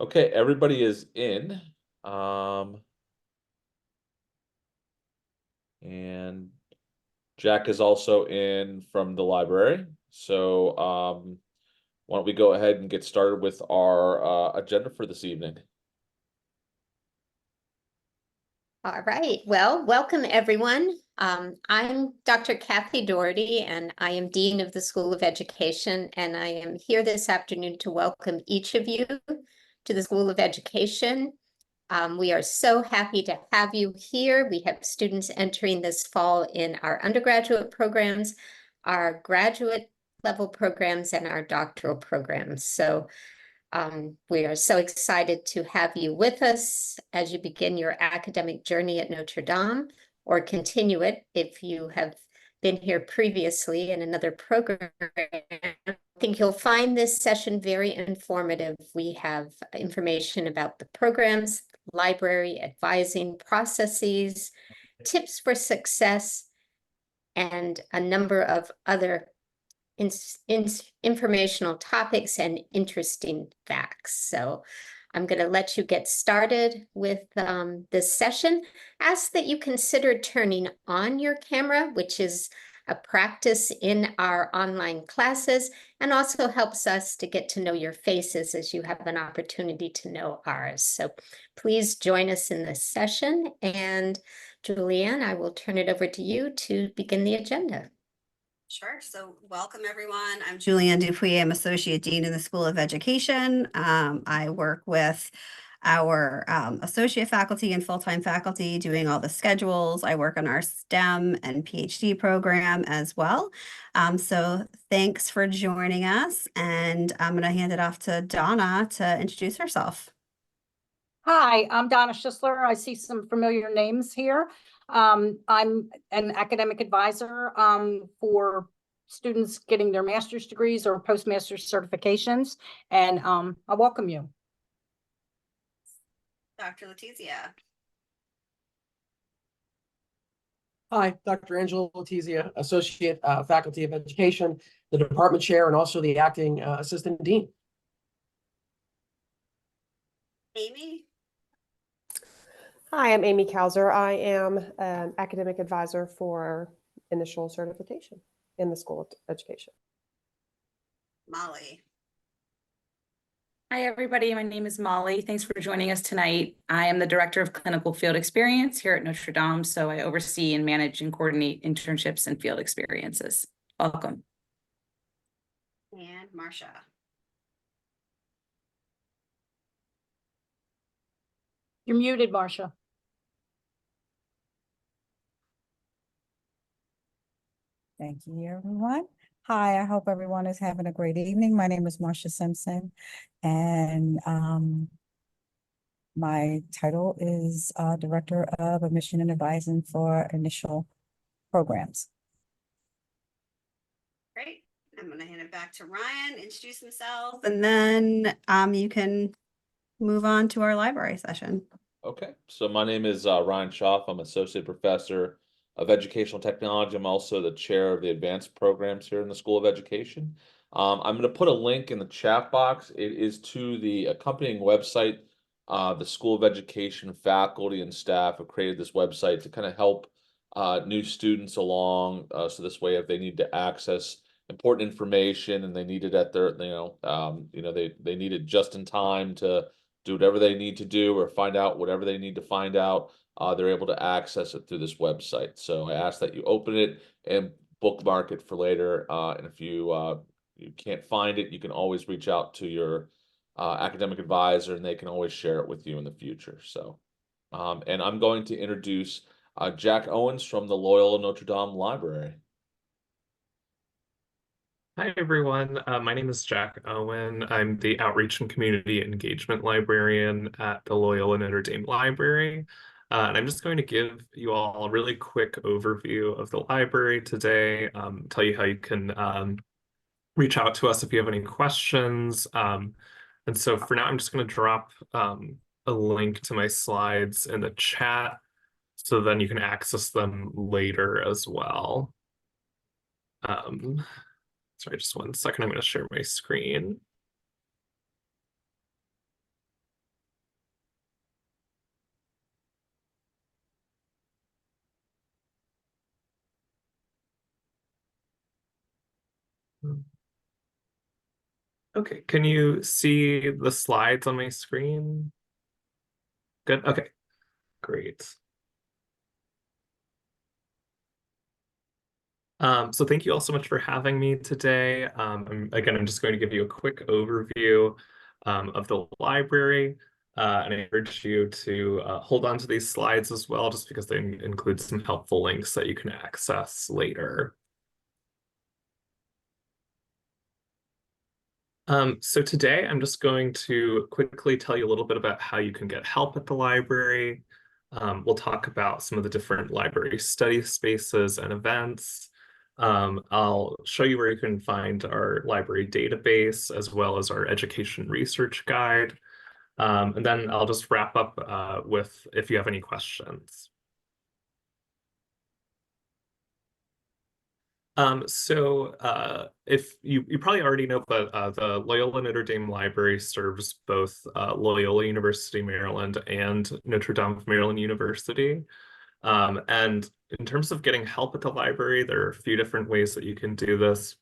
Okay, everybody is in. Um, and Jack is also in from the library. So why don't we go ahead and get started with our agenda for this evening? All right. Well, welcome everyone. I'm Dr. Kathy Doherty, and I am Dean of the School of Education, and I am here this afternoon to welcome each of you to the School of Education. We are so happy to have you here. We have students entering this fall in our undergraduate programs, our graduate level programs, and our doctoral programs. So we are so excited to have you with us as you begin your academic journey at Notre Dame, or continue it if you have been here previously in another program. I think you'll find this session very informative. We have information about the programs, library, advising processes, tips for success, and a number of other informational topics and interesting facts. So I'm going to let you get started with this session. Ask that you consider turning on your camera, which is a practice in our online classes, and also helps us to get to know your faces as you have an opportunity to know ours. So please join us in this session. And Julianne, I will turn it over to you to begin the agenda. Sure. So welcome, everyone. I'm Julianne Dupuy. I'm Associate Dean in the School of Education. I work with our associate faculty and full-time faculty doing all the schedules. I work on our STEM and PhD program as well. So thanks for joining us. And I'm going to hand it off to Donna to introduce herself. Hi, I'm Donna Schisler. I see some familiar names here. I'm an academic advisor for students getting their master's degrees or postmaster's certifications, and I welcome you. Dr. Letizia. Hi, Dr. Angela Letizia, Associate Faculty of Education, the Department Chair, and also the Acting Assistant Dean. Amy. Hi, I'm Amy Kauser. I am an academic advisor for initial certification in the School of Education. Molly. Hi, everybody. My name is Molly. Thanks for joining us tonight. I am the Director of Clinical Field Experience here at Notre Dame, so I oversee and manage and coordinate internships and field experiences. Welcome. And Marcia. You're muted, Marcia. Thank you, everyone. Hi, I hope everyone is having a great evening. My name is Marcia Simpson, and my title is Director of Admission and Advising for Initial Programs. Great. I'm going to hand it back to Ryan, introduce himself, and then you can move on to our library session. Okay, so my name is Ryan Schaff. I'm Associate Professor of Educational Technology. I'm also the chair of the advanced programs here in the School of Education. I'm going to put a link in the chat box. It is to the accompanying website. The School of Education faculty and staff have created this website to kind of help new students along. So this way, if they need to access important information and they need it at their, they need it just in time to do whatever they need to do or find out whatever they need to find out. They're able to access it through this website. So I ask that you open it and bookmark it for later. And if you can't find it, you can always reach out to your academic advisor, and they can always share it with you in the future. So, and I'm going to introduce Jack Owens from the Loyola Notre Dame Library. Hi, everyone. My name is Jack Owen. I'm the Outreach and Community Engagement Librarian at the Loyola Notre Dame Library. And I'm just going to give you all a really quick overview of the library today, tell you how you can reach out to us if you have any questions. And so for now, I'm just going to drop a link to my slides in the chat, so then you can access them later as well. Sorry, just one second. I'm going to share my screen. Okay, can you see the slides on my screen? Good, okay, great. So thank you all so much for having me today. I'm just going to give you a quick overview of the library. And I encourage you to hold on to these slides as well, just because they include some helpful links that you can access later. So today I'm just going to quickly tell you a little bit about how you can get help at the library. We'll talk about some of the different library study spaces and events. I'll show you where you can find our library database as well as our education research guide. And then I'll just wrap up with if you have any questions. If you probably already know, but the Loyola Notre Dame Library serves both Loyola University Maryland and Notre Dame of Maryland University. And in terms of getting help at the library, there are a few different ways that you can do this.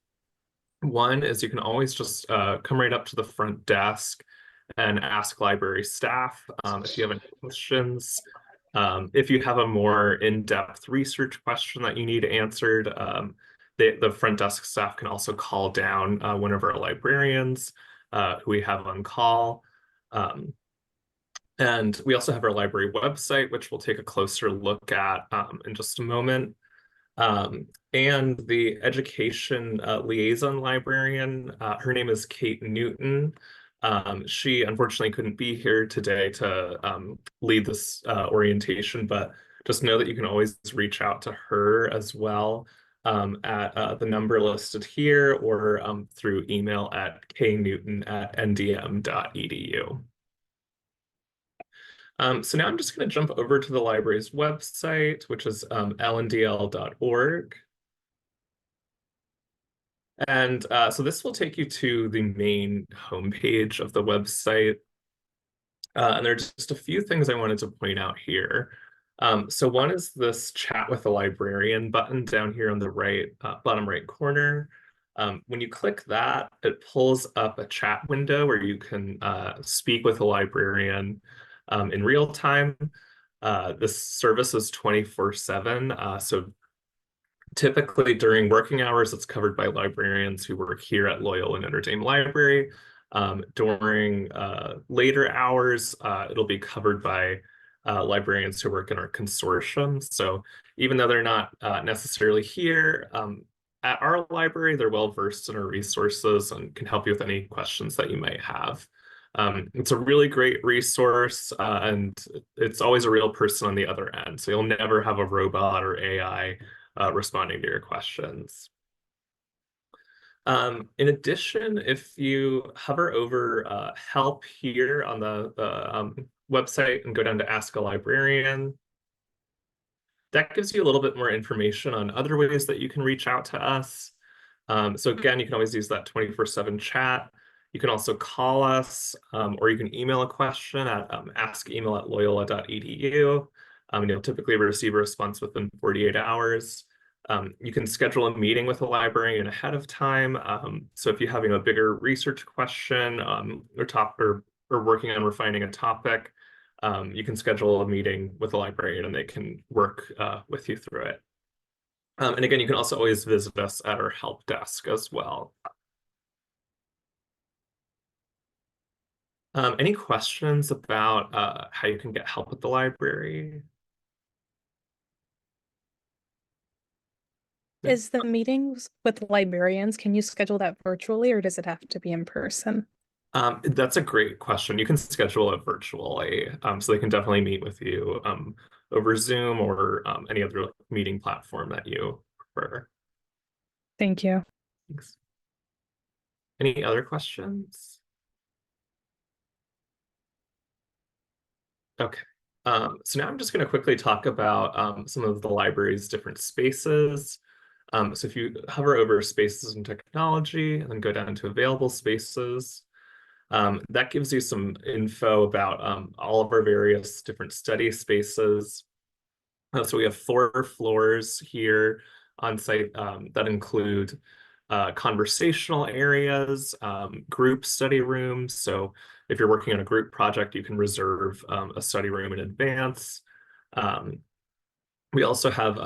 One is you can always just come right up to the front desk and ask library staff if you have any questions. If you have a more in-depth research question that you need answered, the front desk staff can also call down one of our librarians who we have on call. And we also have our library website, which we'll take a closer look at in just a moment. And the education liaison librarian, her name is Kate Newton. She unfortunately couldn't be here today to lead this orientation, but just know that you can always reach out to her as well at the number listed here or through email at knewton@ndm.edu. So now I'm just going to jump over to the library's website, which is lndl.org. And so this will take you to the main homepage of the website. And there are just a few things I wanted to point out here. So one is this chat with a librarian button down here on the right, bottom right corner. When you click that, it pulls up a chat window where you can speak with a librarian in real time. This service is 24/7. So typically during working hours, it's covered by librarians who work here at Loyola Notre Dame Library. During later hours, it'll be covered by librarians who work in our consortium. So even though they're not necessarily here at our library, they're well versed in our resources and can help you with any questions that you might have. It's a really great resource and it's always a real person on the other end. So you'll never have a robot or AI responding to your questions. In addition, if you hover over help here on the website and go down to Ask a Librarian, that gives you a little bit more information on other ways that you can reach out to us. So again, you can always use that 24/7 chat. You can also call us or you can email a question at askemail@loyola.edu. And you'll typically receive a response within 48 hours. You can schedule a meeting with a librarian ahead of time. So if you're having a bigger research question or working on refining a topic, you can schedule a meeting with a librarian and they can work with you through it. And again, you can also always visit us at our help desk as well. Any questions about how you can get help at the library? Is the meetings with librarians, can you schedule that virtually or does it have to be in person? That's a great question. You can schedule it virtually, so they can definitely meet with you over Zoom or any other meeting platform that you prefer. Thank you. Thanks. Any other questions? Okay. So now I'm just going to quickly talk about some of the library's different spaces. So if you hover over spaces and technology and then go down to available spaces, that gives you some info about all of our various different study spaces. So we have 4 floors here on site that include conversational areas, group study rooms. So if you're working on a group project, you can reserve a study room in advance. We also have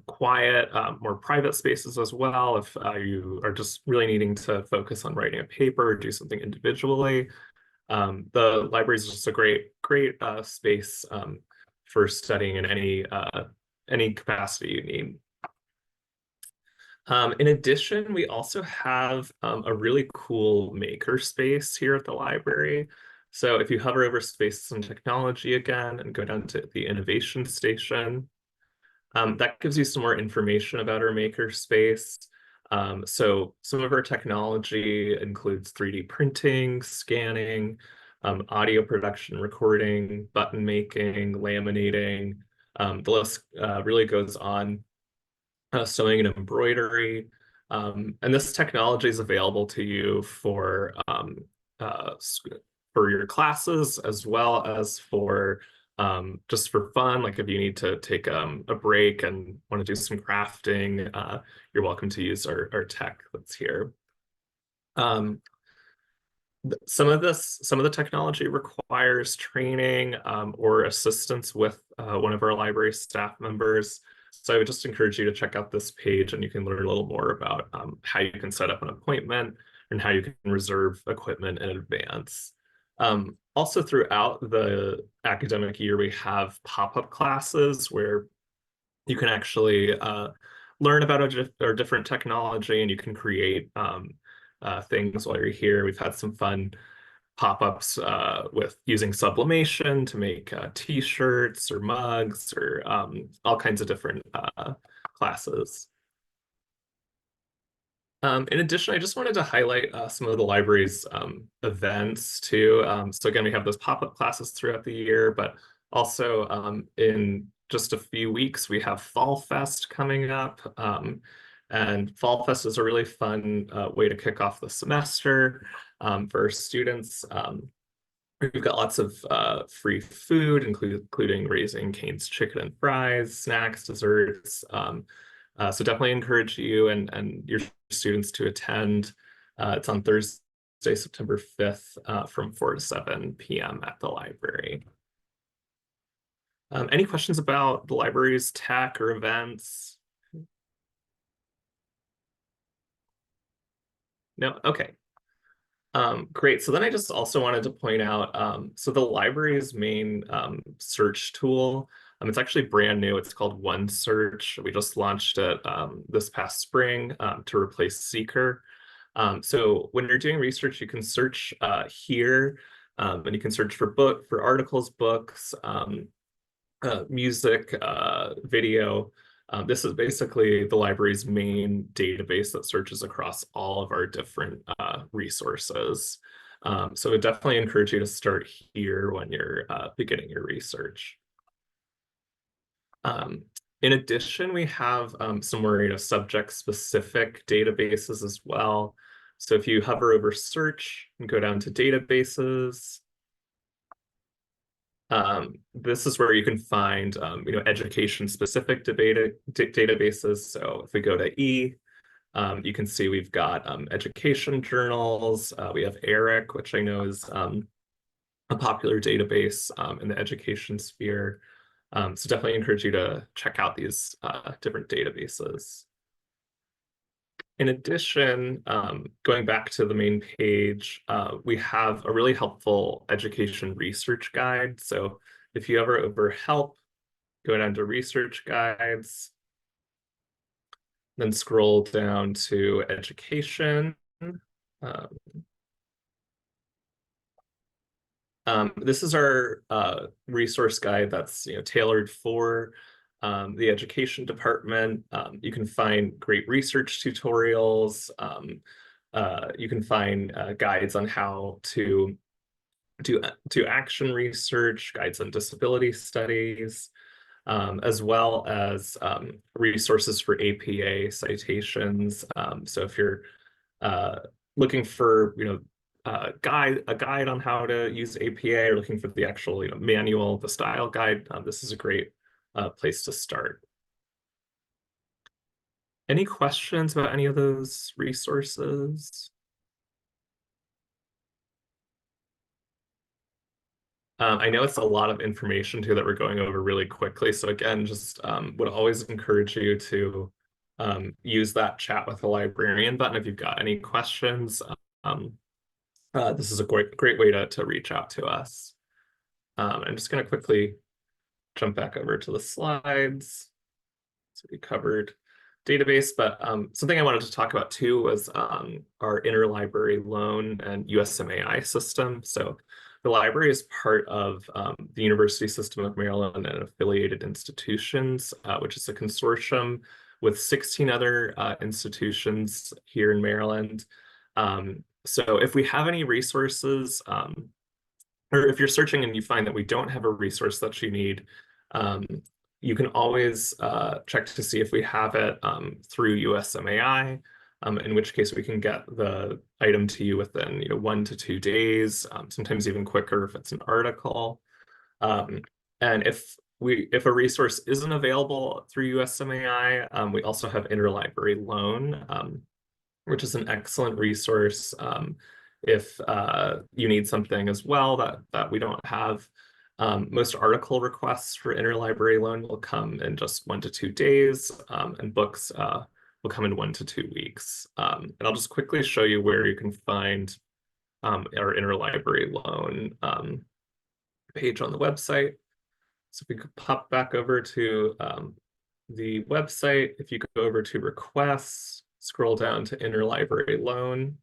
quiet, more private spaces as well if you are just really needing to focus on writing a paper or do something individually. The library is just a great space for studying in any capacity you need. In addition, we also have a really cool maker space here at the library. So if you hover over Spaces and Technology again and go down to the Innovation Station, that gives you some more information about our maker space. So some of our technology includes 3D printing, scanning, audio production, recording, button making, laminating. The list really goes on. Sewing and embroidery. And this technology is available to you for your classes as well as for just for fun. Like if you need to take a break and want to do some crafting, you're welcome to use our tech that's here. Some of the technology requires training or assistance with one of our library staff members. So I would just encourage you to check out this page and you can learn a little more about how you can set up an appointment and how you can reserve equipment in advance. Also throughout the academic year, we have pop-up classes where you can actually learn about our different technology and you can create things while you're here. We've had some fun pop-ups with using sublimation to make t-shirts or mugs or all kinds of different classes. In addition, I just wanted to highlight some of the library's events too. So again, we have those pop-up classes throughout the year, but also in just a few weeks, we have Fall Fest coming up. And Fall Fest is a really fun way to kick off the semester for students. We've got lots of free food, including Raising Cane's chicken and fries, snacks, desserts. So definitely encourage you and your students to attend. It's on Thursday, September 5th from 4 to 7 p.m. at the library. Any questions about the library's tech or events? No? Okay. Great. So then I just also wanted to point out, so the library's main search tool, it's actually brand new. It's called OneSearch. We just launched it this past spring to replace Seeker. So when you're doing research, you can search here, and you can search for articles, books, music, video. This is basically the library's main database that searches across all of our different resources. So I would definitely encourage you to start here when you're beginning your research. In addition, we have some more subject-specific databases as well. So if you hover over search and go down to databases, this is where you can find education-specific databases. So if we go to E, you can see we've got education journals. We have ERIC, which I know is a popular database in the education sphere. So definitely encourage you to check out these different databases. In addition, going back to the main page, we have a really helpful education research guide. So if you ever over help, go down to research guides, then scroll down to education. This is our resource guide that's tailored for the education department. You can find great research tutorials. You can find guides on how to do action research, guides on disability studies, as well as resources for APA citations. So if you're looking for a guide on how to use APA or looking for the actual manual, the style guide, this is a great place to start. Any questions about any of those resources? I know it's a lot of information too that we're going over really quickly. So again, just would always encourage you to use that chat with the librarian button if you've got any questions. This is a great way to reach out to us. I'm just going to quickly jump back over to the slides. So we covered database, but something I wanted to talk about too was our interlibrary loan and USMAI system. So the library is part of the University System of Maryland and affiliated institutions, which is a consortium with 16 other institutions here in Maryland. So if we have any resources, or if you're searching and you find that we don't have a resource that you need, you can always check to see if we have it through USMAI, in which case we can get the item to you within 1 to 2 days, sometimes even quicker if it's an article. And if a resource isn't available through USMAI, we also have interlibrary loan, which is an excellent resource if you need something as well that we don't have. Most article requests for interlibrary loan will come in just 1 to 2 days, and books will come in 1 to 2 weeks. And I'll just quickly show you where you can find our interlibrary loan page on the website. So if we could pop back over to the website, if you go over to requests, scroll down to interlibrary loan,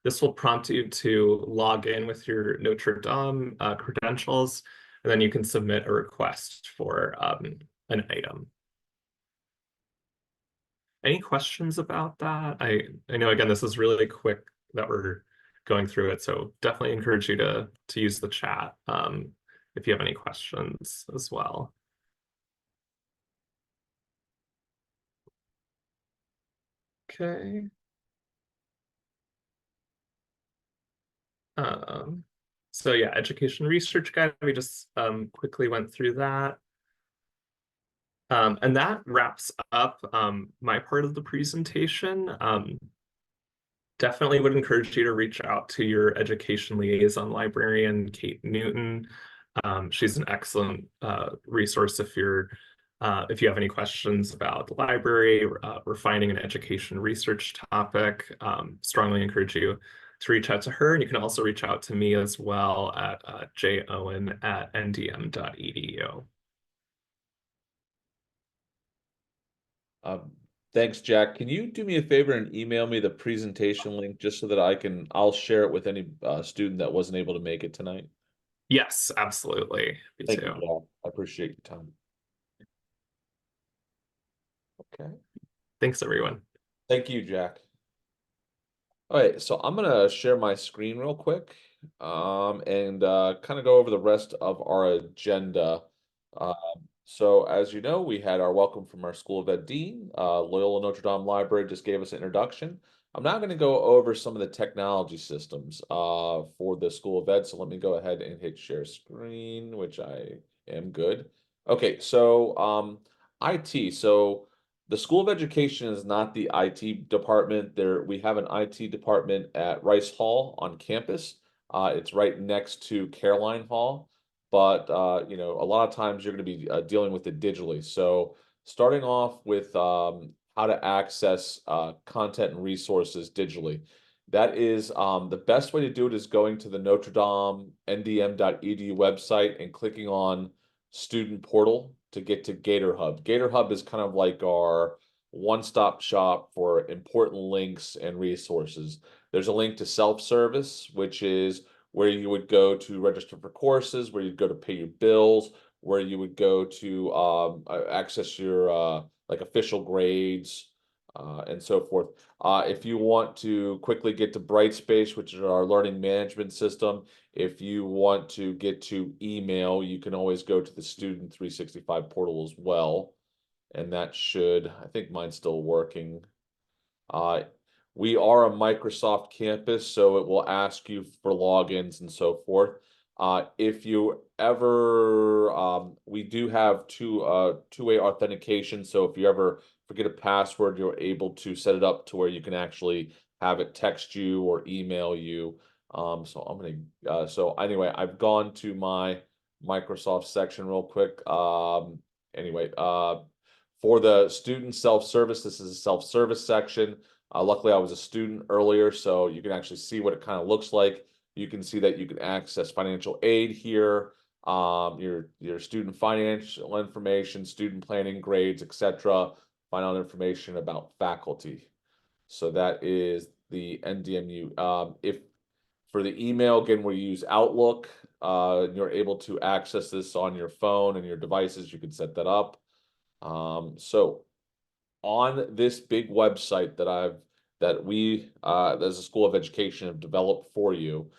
this will prompt you to log in with your Notre Dame credentials, and then you can submit a request for an item. Any questions about that? I know, again, this is really quick that we're going through it, so definitely encourage you to use the chat if you have any questions as well. Okay. So yeah, education research guide, we just quickly went through that. And that wraps up my part of the presentation. Definitely would encourage you to reach out to your education liaison librarian, Kate Newton. She's an excellent resource if you have any questions about the library, refining an education research topic. Strongly encourage you to reach out to her. And you can also reach out to me as well at jowen@ndm.edu. Thanks, Jack. Can you do me a favor and email me the presentation link just so that I'll share it with any student that wasn't able to make it tonight? Yes, absolutely. Me Thank too. you, Jack. I appreciate your time. Okay. Thanks, everyone. Thank you, Jack. All right, so I'm gonna share my screen real quick and kind of go over the rest of our agenda. So as you know, we had our welcome from our School of Ed Dean. Loyola Notre Dame Library just gave us an introduction. I'm now going to go over some of the technology systems for the School of Ed. So let me go ahead and hit share screen, which I am good. Okay, so IT. So the School of Education is not the IT department. We have an IT department at Rice Hall on campus. It's right next to Caroline Hall. But a lot of times you're going to be dealing with it digitally. So starting off with how to access content and resources digitally. That is the best way to do it is going to the Notre Dame NDM.edu website and clicking on Student Portal to get to Gator Hub. Gator Hub is kind of like our one-stop shop for important links and resources. There's a link to self-service, which is where you would go to register for courses, where you'd go to pay your bills, where you would go to access your like official grades and so forth. If you want to quickly get to Brightspace, which is our learning management system, if you want to get to email, you can always go to the Student 365 portal as well. And that should, I think mine's still working. We are a Microsoft campus, so it will ask you for logins and so forth. If you ever, we do have two-way authentication. So if you ever forget a password, you're able to set it up to where you can actually have it text you or email you. So I'm gonna, so anyway, I've gone to my Microsoft section real quick. Anyway, for the student self-service, this is a self-service section. Luckily, I was a student earlier, so you can actually see what it kind of looks like. You can see that you can access financial aid here, your student financial information, student planning, grades, etc. Find out information about faculty. So that is the NDMU. If for the email, again, we use Outlook. You're able to access this on your phone and your devices. You can set that up. So on this big website that we as a School of Education have developed for you,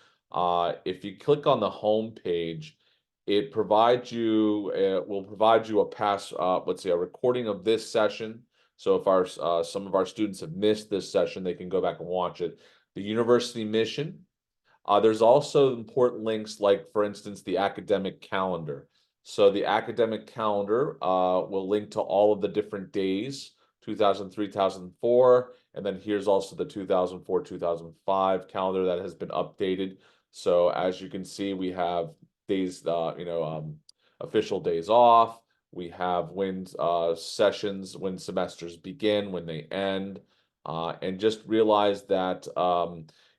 if you click on the home page, it provides you will provide you let's see, a recording of this session. So if our some of our students have missed this session, they can go back and watch it. The university mission. There's also important links like, for instance, the academic calendar. So the academic calendar will link to all of the different days, 2003, 2004, and then here's also the 2004, 2005 calendar that has been updated. So as you can see, we have days, official days off. We have when sessions, when semesters begin, when they end, and just realize that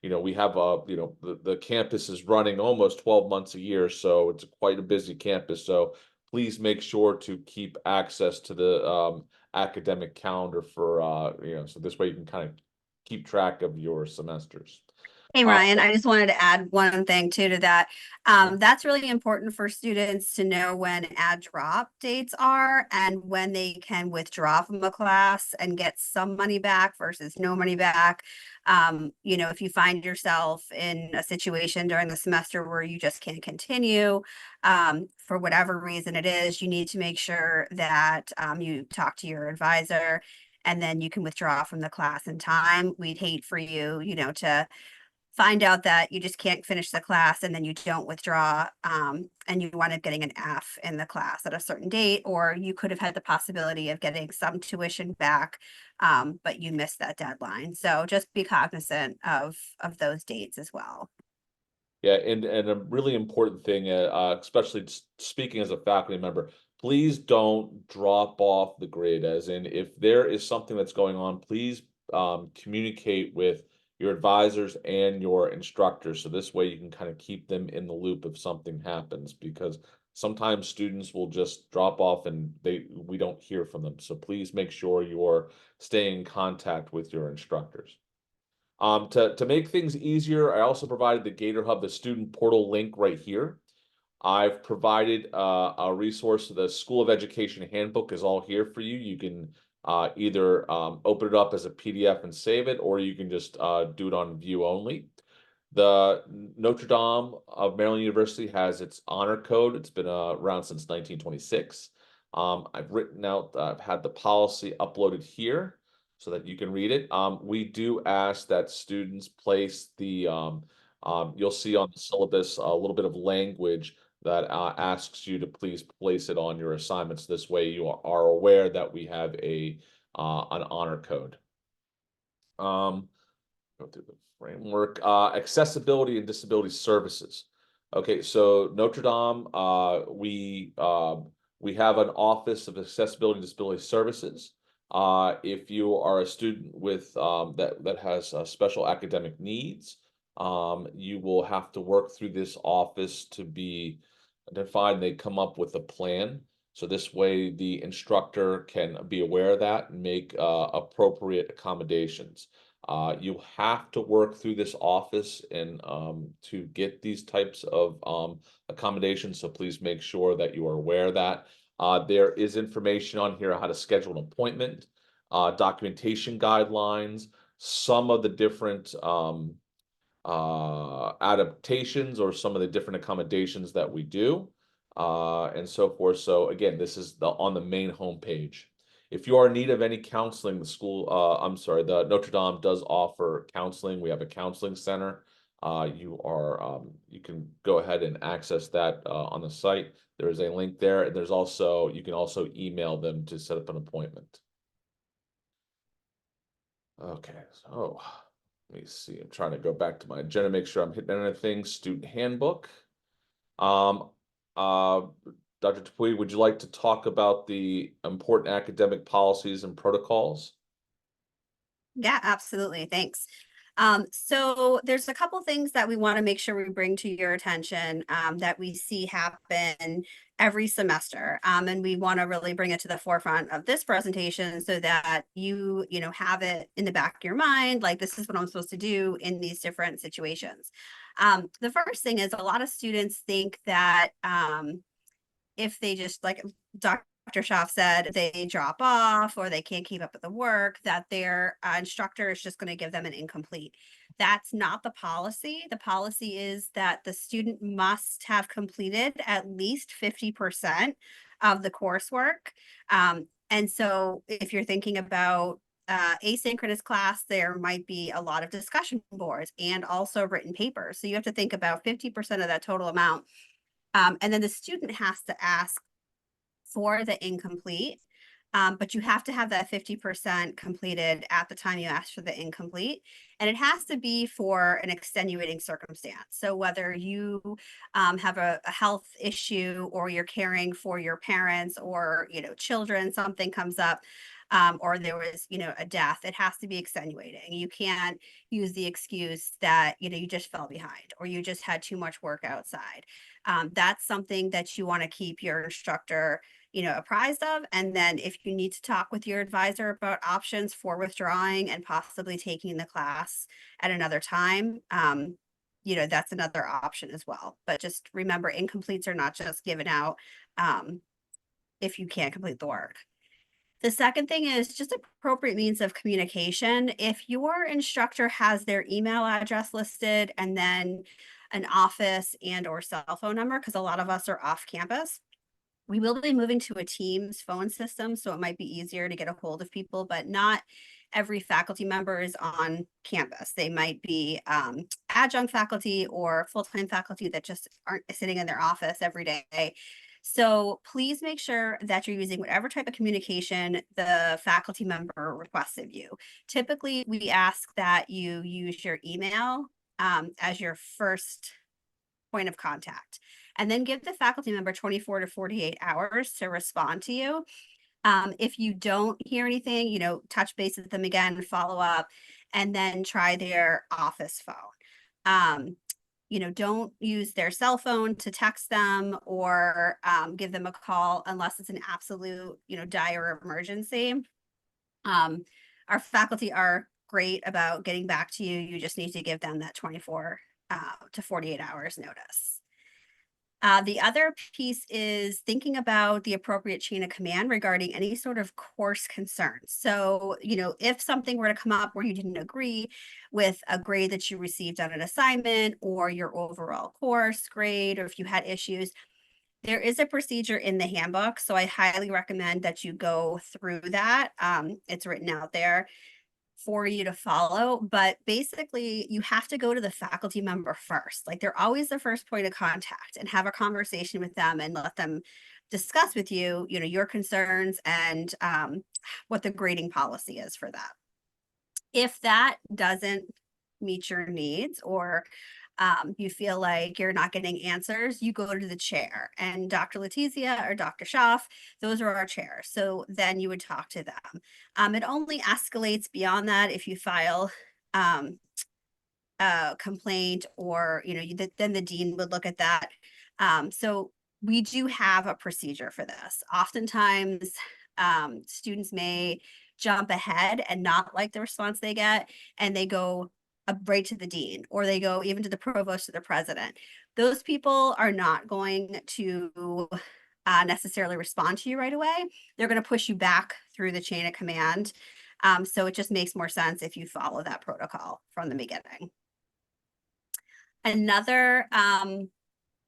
we have the campus is running almost 12 months a year, so it's quite a busy campus. So please make sure to keep access to the academic calendar for so this way you can kind of keep track of your semesters. Hey, Ryan, I just wanted to add one thing too to that. That's really important for students to know when add drop dates are and when they can withdraw from a class and get some money back versus no money back. If you find yourself in a situation during the semester where you just can't continue, for whatever reason it is, you need to make sure that you talk to your advisor and then you can withdraw from the class in time. We'd hate for you, to find out that you just can't finish the class and then you don't withdraw, and you wind up getting an F in the class at a certain date, or you could have had the possibility of getting some tuition back, but you missed that deadline. So just be cognizant of those dates as well. Yeah, and a really important thing, especially speaking as a faculty member, please don't drop off the grid. As in, if there is something that's going on, please communicate with your advisors and your instructors. So this way you can kind of keep them in the loop if something happens, because sometimes students will just drop off and we don't hear from them. So please make sure you're staying in contact with your instructors. To make things easier, I also provided the Gator Hub, the student portal link right here. I've provided a resource. The School of Education Handbook is all here for you. You can either open it up as a PDF and save it, or you can just do it on view only. The Notre Dame of Maryland University has its honor code. It's been around since 1926. I've had the policy uploaded here so that you can read it. We do ask that students place the, you'll see on the syllabus a little bit of language that asks you to please place it on your assignments. This way you are aware that we have an honor code. Go through the framework. Accessibility and disability services. Okay, so Notre Dame, we have an Office of Accessibility and Disability Services. If you are a student with that has special academic needs, you will have to work through this office to be identified. They come up with a plan. So this way the instructor can be aware of that and make appropriate accommodations. You have to work through this office and to get these types of accommodations. So please make sure that you are aware of that. There is information on here on how to schedule an appointment, documentation guidelines, some of the different adaptations or some of the different accommodations that we do, and so forth. So again, this is on the main homepage. If you are in need of any counseling, the Notre Dame does offer counseling. We have a counseling center. You can go ahead and access that on the site. There is a link there, and you can also email them to set up an appointment. Okay, so let me see. I'm trying to go back to my agenda, make sure I'm hitting anything. Student handbook. Um, uh, Dr. Dupuy, would you like to talk about the important academic policies and protocols? Yeah, absolutely. Thanks. So there's a couple things that we want to make sure we bring to your attention that we see happen every semester. And we want to really bring it to the forefront of this presentation so that you know, have it in the back of your mind, like this is what I'm supposed to do in these different situations. The first thing is a lot of students think that if they just like Dr. Schaff said, they drop off or they can't keep up with the work, that their instructor is just going to give them an incomplete. That's not the policy. The policy is that the student must have completed at least 50% of the coursework. And so if you're thinking about asynchronous class, there might be a lot of discussion boards and also written papers. So you have to think about 50% of that total amount. And then the student has to ask for the incomplete, but you have to have that 50% completed at the time you ask for the incomplete. And it has to be for an extenuating circumstance. So whether you have a health issue or you're caring for your parents or, you know, children, something comes up, or there was, you know, a death, it has to be extenuating. You can't use the excuse that, you know, you just fell behind or you just had too much work outside. That's something that you want to keep your instructor, you know, apprised of. And then if you need to talk with your advisor about options for withdrawing and possibly taking the class at another time, you know, that's another option as well. But just remember, incompletes are not just given out if you can't complete the work. The second thing is just appropriate means of communication. If your instructor has their email address listed and then an office and or cell phone number, because a lot of us are off campus, we will be moving to a Teams phone system, so it might be easier to get a hold of people, but not every faculty member is on campus. They might be adjunct faculty or full-time faculty that just aren't sitting in their office every day. So please make sure that you're using whatever type of communication the faculty member requests of you. Typically, we ask that you use your email as your first point of contact, and then give the faculty member 24 to 48 hours to respond to you. If you don't hear anything, you know, touch base with them again, follow up, and then try their office phone. You know, don't use their cell phone to text them or give them a call unless it's an absolute, you know, dire emergency. Our faculty are great about getting back to you. You just need to give them that 24 to 48 hours notice. The other piece is thinking about the appropriate chain of command regarding any sort of course concerns. So, you know, if something were to come up where you didn't agree with a grade that you received on an assignment or your overall course grade, or if you had issues, there is a procedure in the handbook. So I highly recommend that you go through that. It's written out there for you to follow, but basically you have to go to the faculty member first. Like they're always the first point of contact, and have a conversation with them and let them discuss with you, you know, your concerns and what the grading policy is for that. If that doesn't meet your needs, or you feel like you're not getting answers, you go to the chair, and Dr. Letizia or Dr. Schaff, those are our chairs. So then you would talk to them. It only escalates beyond that if you file a complaint, or, you know, then the dean would look at that. So we do have a procedure for this. Oftentimes, students may jump ahead and not like the response they get, and they go right to the dean, or they go even to the provost or the president. Those people are not going to necessarily respond to you right away. They're going to push you back through the chain of command. So it just makes more sense if you follow that protocol from the beginning. Another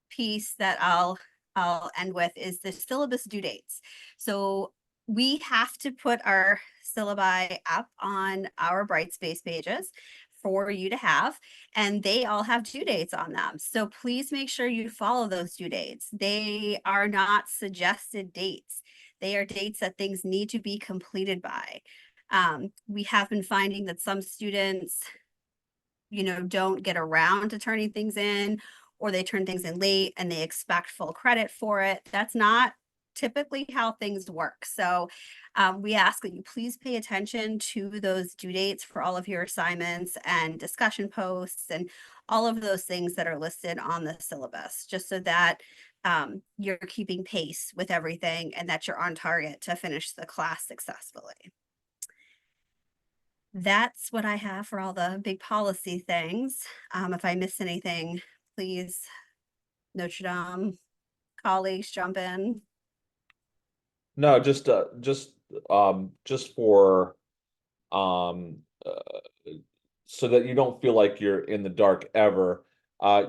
piece that I'll end with is the syllabus due dates. So we have to put our syllabi up on our Brightspace pages for you to have, and they all have due dates on them. So please make sure you follow those due dates. They are not suggested dates. They are dates that things need to be completed by. We have been finding that some students, don't get around to turning things in, or they turn things in late and they expect full credit for it. That's not typically how things work. So we ask that you please pay attention to those due dates for all of your assignments and discussion posts and all of those things that are listed on the syllabus, just so that you're keeping pace with everything and that you're on target to finish the class successfully. That's what I have for all the big policy things. If I miss anything, please, Notre Dame colleagues, jump in. No, just for so that you don't feel like you're in the dark ever.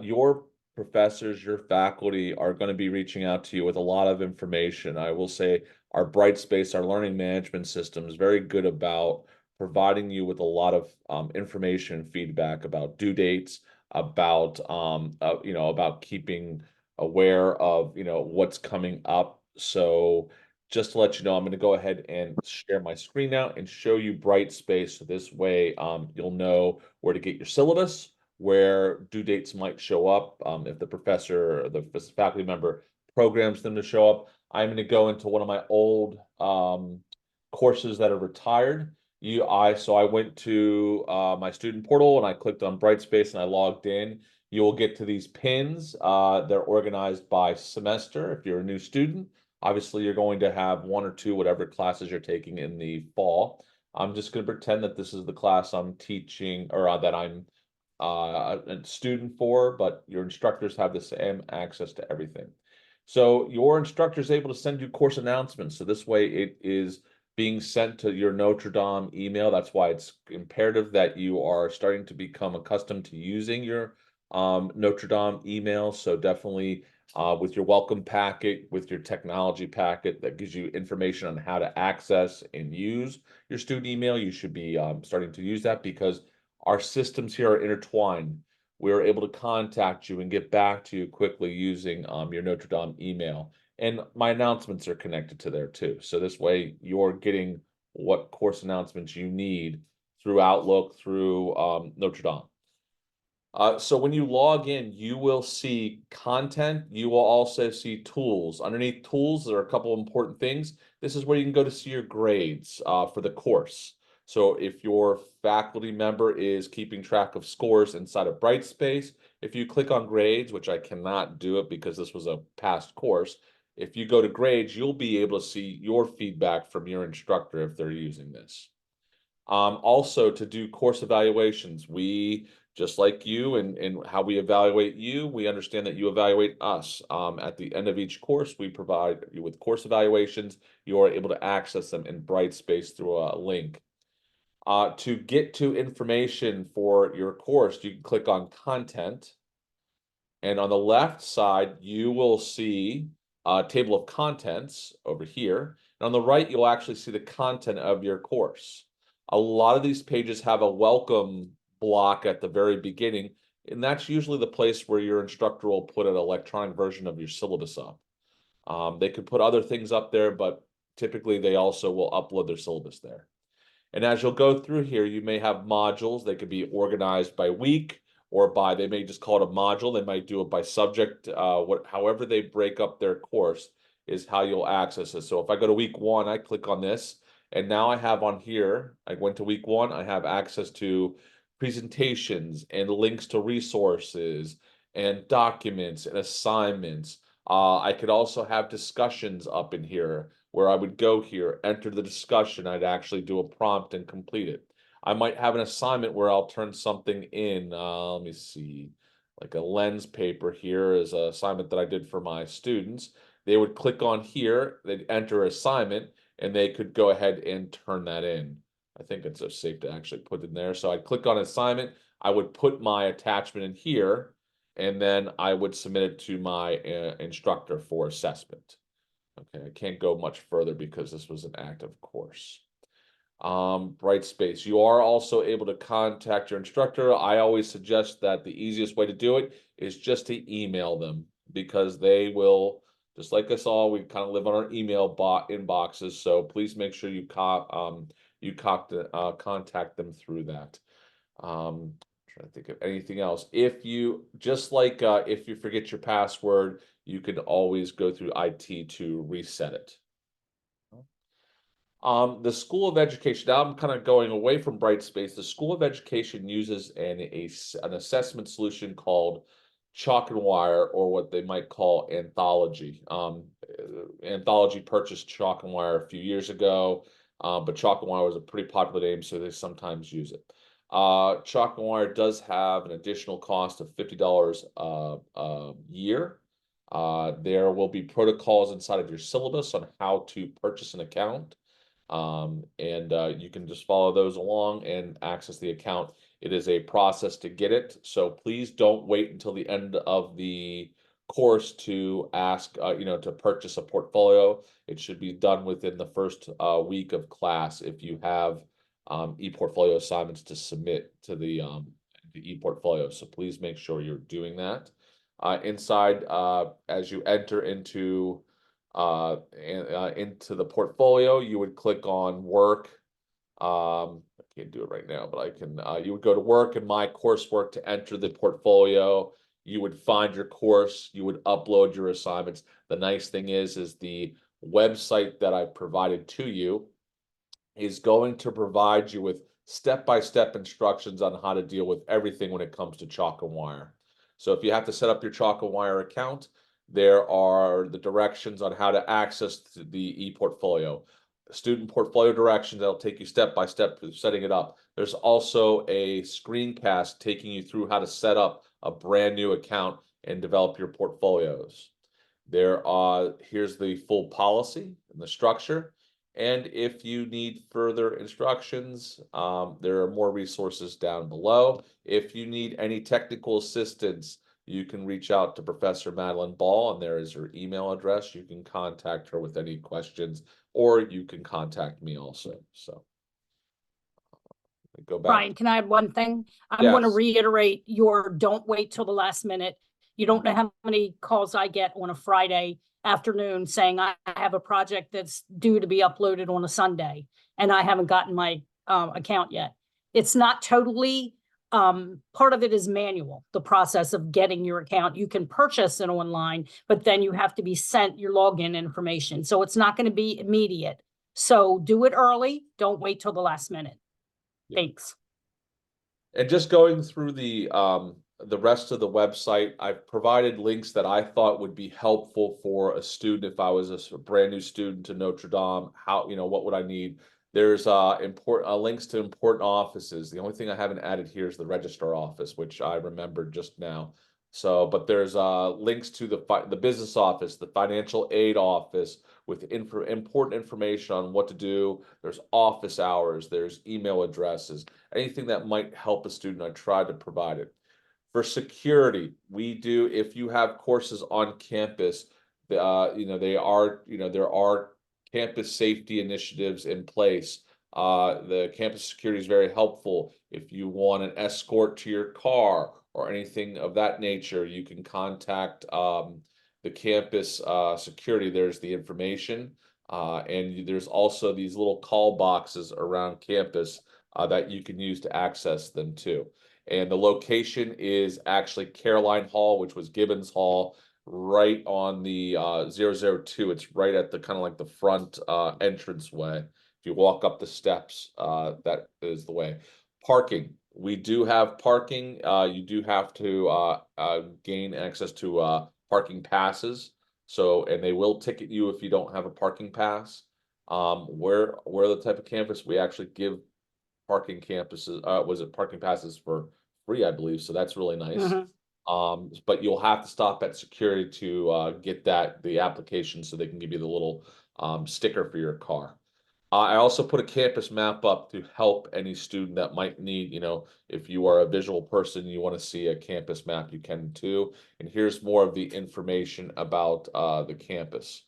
Your professors, your faculty are going to be reaching out to you with a lot of information. I will say our Brightspace, our learning management system, is very good about providing you with a lot of information and feedback about due dates, about about keeping aware of what's coming up. So just to let you know, I'm going to go ahead and share my screen now and show you Brightspace. So this way, you'll know where to get your syllabus, where due dates might show up, if the professor or the faculty member programs them to show up. I'm going to go into one of my old courses that are retired. So I went to my student portal and I clicked on Brightspace and I logged in. You will get to these pins. They're organized by semester. If you're a new student, obviously you're going to have one or two, whatever classes you're taking in the fall. I'm just going to pretend that this is the class I'm teaching, or that I'm a student for, but your instructors have the same access to everything. So your instructor is able to send you course announcements. So this way it is being sent to your Notre Dame email. That's why it's imperative that you are starting to become accustomed to using your Notre Dame email. So definitely with your welcome packet, with your technology packet that gives you information on how to access and use your student email, you should be starting to use that, because our systems here are intertwined. We're able to contact you and get back to you quickly using your Notre Dame email. And my announcements are connected to there too. So this way you're getting what course announcements you need through Outlook, through Notre Dame. So when you log in, you will see content. You will also see tools. Underneath tools, there are a couple of important things. This is where you can go to see your grades for the course. So if your faculty member is keeping track of scores inside of Brightspace, if you click on grades, which I cannot do it because this was a past course, if you go to grades, you'll be able to see your feedback from your instructor if they're using this. Also, to do course evaluations, we, just like you and how we evaluate you, we understand that you evaluate us. At the end of each course, we provide you with course evaluations. You are able to access them in Brightspace through a link. To get to information for your course, you can click on content. And on the left side, you will see a table of contents over here. And on the right, you'll actually see the content of your course. A lot of these pages have a welcome block at the very beginning, and that's usually the place where your instructor will put an electronic version of your syllabus up. They could put other things up there, but typically they also will upload their syllabus there. And as you'll go through here, you may have modules. They could be organized by week, or they may just call it a module. They might do it by subject. However they break up their course is how you'll access it. So if I go to week 1, I click on this, and now I have on here, I went to week 1, I have access to presentations and links to resources and documents and assignments. I could also have discussions up in here where I would go here, enter the discussion, I'd actually do a prompt and complete it. I might have an assignment where I'll turn something in. Let me see, like a lens paper here is an assignment that I did for my students. They would click on here, they'd enter assignment, and they could go ahead and turn that in. I think it's safe to actually put in there. So I'd click on assignment, I would put my attachment in here, and then I would submit it to my instructor for assessment. Okay, I can't go much further because this was an active course. Brightspace, you are also able to contact your instructor. I always suggest that the easiest way to do it is just to email them, because they will, just like us all, we kind of live on our email inboxes. So please make sure you you contact them through that. Trying to think of anything else. If you if you forget your password, you can always go through IT to reset it. The School of Education, now I'm kind of going away from Brightspace. The School of Education uses an assessment solution called Chalk and Wire, or what they might call Anthology. Anthology purchased Chalk and Wire a few years ago, but Chalk and Wire was a pretty popular name, so they sometimes use it. Chalk and Wire does have an additional cost of $50 a year. There will be protocols inside of your syllabus on how to purchase an account. You can just follow those along and access the account. It is a process to get it, so please don't wait until the end of the course to ask, to purchase a portfolio. It should be done within the first week of class if you have e-portfolio assignments to submit to the e-portfolio. So please make sure you're doing that. Inside, as you enter into the portfolio, you would click on work. I can't do it right now, but I can. You would go to work and my coursework to enter the portfolio. You would find your course. You would upload your assignments. The nice thing is the website that I provided to you is going to provide you with step-by-step instructions on how to deal with everything when it comes to Chalk and Wire. So if you have to set up your Chalk and Wire account, there are the directions on how to access the e-portfolio. Student portfolio directions that'll take you step by step through setting it up. There's also a screencast taking you through how to set up a brand new account and develop your portfolios. Here's the full policy and the structure. And if you need further instructions, there are more resources down below. If you need any technical assistance, you can reach out to Professor Madeline Ball, and there is her email address. You can contact her with any questions, or you can contact me also. So go back. Brian, can I add one thing? I'm going to reiterate your don't wait till the last minute. You don't know how many calls I get on a Friday afternoon saying I have a project that's due to be uploaded on a Sunday and I haven't gotten my account yet. It's not totally, part of it is manual, the process of getting your account. You can purchase it online, but then you have to be sent your login information. So it's not going to be immediate. So do it early. Don't wait till the last minute. Thanks. And just going through the rest of the website, I've provided links that I thought would be helpful for a student if I was a brand new student to Notre Dame. What would I need? There's links to important offices. The only thing I haven't added here is the registrar office, which I remembered just now. So, but there's links to the business office, the financial aid office, with important information on what to do. There's office hours, there's email addresses, anything that might help a student. I tried to provide it. For security, if you have courses on campus, there are campus safety initiatives in place. The campus security is very helpful. If you want an escort to your car or anything of that nature, you can contact the campus security. There's the information, and there's also these little call boxes around campus that you can use to access them too. And the location is actually Caroline Hall, which was Gibbons Hall, right on the 002. It's right at the kind of like the front entranceway. If you walk up the steps, that is the way. Parking. We do have parking. You do have to gain access to parking passes. And they will ticket you if you don't have a parking pass. We're the type of campus we actually give parking passes for free, I believe. So that's really nice. But you'll have to stop at security to get the application so they can give you the little sticker for your car. I also put a campus map up to help any student that might need, if you are a visual person, you want to see a campus map, you can too. And here's more of the information about the campus.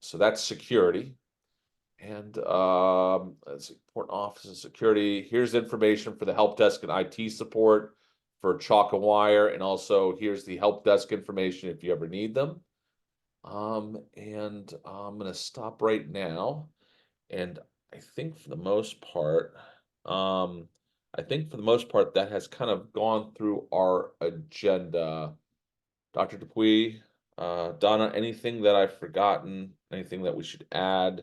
So that's security. And that's important office and security. Here's information for the help desk and IT support for Chalk and Wire. And also here's the help desk information if you ever need them. And I'm going to stop right now. And I think for the most part, that has kind of gone through our agenda. Dr. Dupuy, Donna, anything that I've forgotten? Anything that we should add?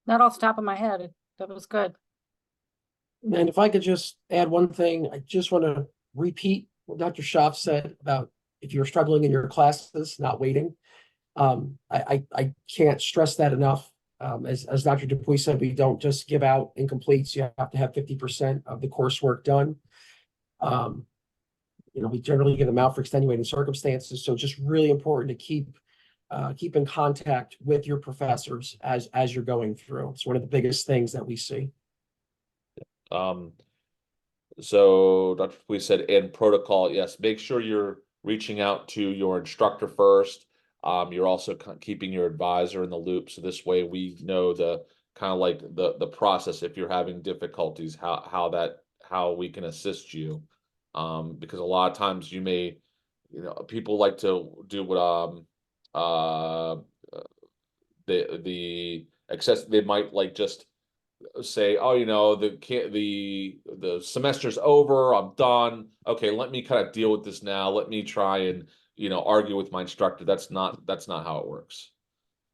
Not off the top of my head. That was good. And if I could just add one thing, I just want to repeat what Dr. Schaaf said about if you're struggling in your classes, not waiting. I can't stress that enough. As Dr. Dupuy said, we don't just give out incompletes. You have to have 50% of the coursework done. We generally give them out for extenuating circumstances. So just really important to keep in contact with your professors as you're going through. It's one of the biggest things that we see. So Dr. Dupuy said in protocol, yes, make sure you're reaching out to your instructor first. You're also keeping your advisor in the loop. So this way we know the kind of like the process if you're having difficulties, how we can assist you. Because a lot of times you may, people like to do what they might like just say, oh, the semester's over, I'm done. Okay, let me kind of deal with this now. Let me try and argue with my instructor. That's not how it works.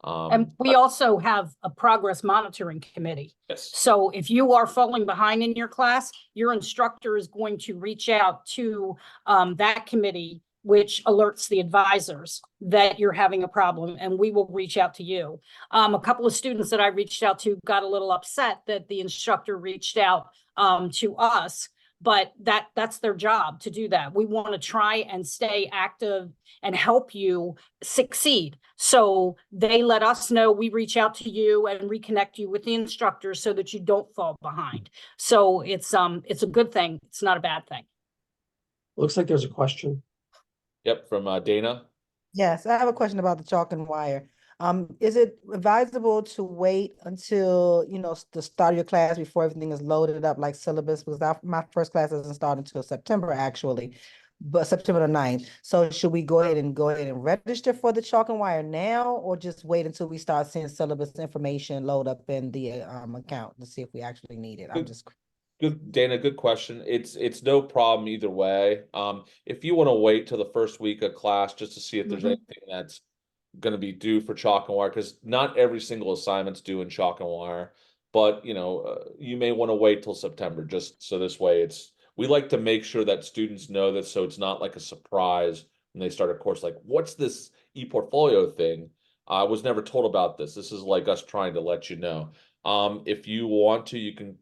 And we also have a progress monitoring committee. Yes. So if you are falling behind in your class, your instructor is going to reach out to that committee, which alerts the advisors that you're having a problem, and we will reach out to you. A couple of students that I reached out to got a little upset that the instructor reached out to us, but that's their job to do that. We want to try and stay active and help you succeed. So they let us know, we reach out to you and reconnect you with the instructors so that you don't fall behind. So it's a good thing. It's not a bad thing. Looks like there's a question. Yep, from Dana. Yes, I have a question about the chalk and wire. Is it advisable to wait until, the start of your class before everything is loaded up like syllabus? Because my first class doesn't start until September actually, but September the 9th. So should we go ahead and register for the chalk and wire now, or just wait until we start seeing syllabus information load up in the account to see if we actually need it? I'm just Good, Dana, good question. It's no problem either way. If you want to wait till the first week of class just to see if there's anything that's going to be due for chalk and wire, because not every single assignment's due in chalk and wire, but you may want to wait till September just so this way we like to make sure that students know this so it's not like a surprise when they start a course like, what's this e-portfolio thing? I was never told about this. This is like us trying to let you know. If you want to, you can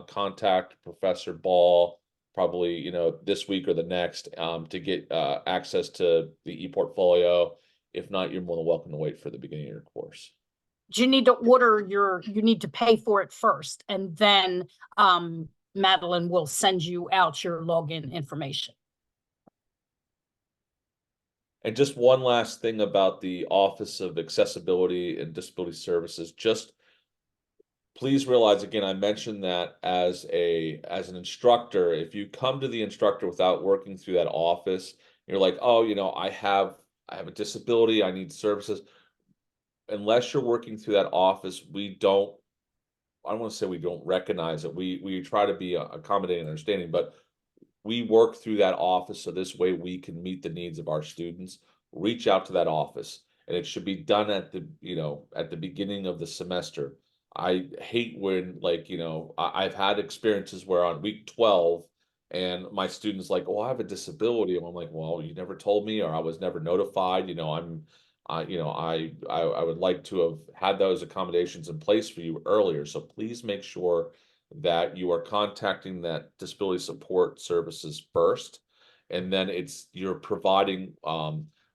contact Professor Ball probably, this week or the next to get access to the e-portfolio. If not, you're more than welcome to wait for the beginning of your course. You need to you need to pay for it first, and then Madeline will send you out your login information. And just one last thing about the Office of Accessibility and Disability Services, just please realize, again, I mentioned that as an instructor, if you come to the instructor without working through that office, you're like, oh, I have a disability, I need services. Unless you're working through that office, I don't want to say we don't recognize it. We try to be accommodating and understanding, but we work through that office so this way we can meet the needs of our students. Reach out to that office, and it should be done at the beginning of the semester. I hate when I've had experiences where on week 12 and my students like, oh, I have a disability, and I'm like, well, you never told me, or I was never notified. I would like to have had those accommodations in place for you earlier. So please make sure that you are contacting that disability support services first, and then you're providing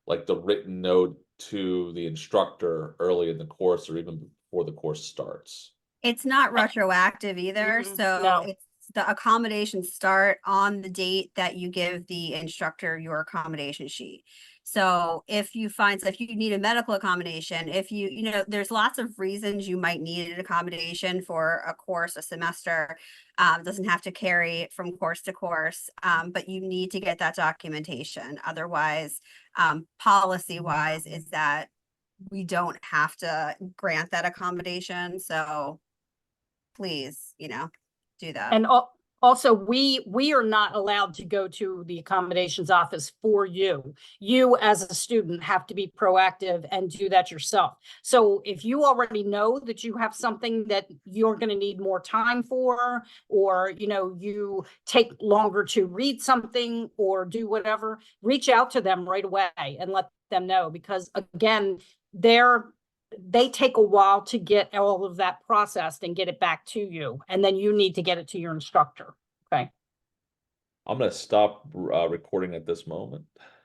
like the written note to the instructor early in the course or even before the course starts. It's not retroactive either, so No. it's the accommodations start on the date that you give the instructor your accommodation sheet. So if you need a medical accommodation, there's lots of reasons you might need an accommodation for a course, a semester. Doesn't have to carry from course to course, but you need to get that documentation. Otherwise, policy wise is that we don't have to grant that accommodation, so please, do that. And also, we are not allowed to go to the accommodations office for you. You as a student have to be proactive and do that yourself. So if you already know that you have something that you're going to need more time for, or, you take longer to read something or do whatever, reach out to them right away and let them know, because again, they take a while to get all of that processed and get it back to you. And then you need to get it to your instructor. Okay. I'm gonna stop recording at this moment.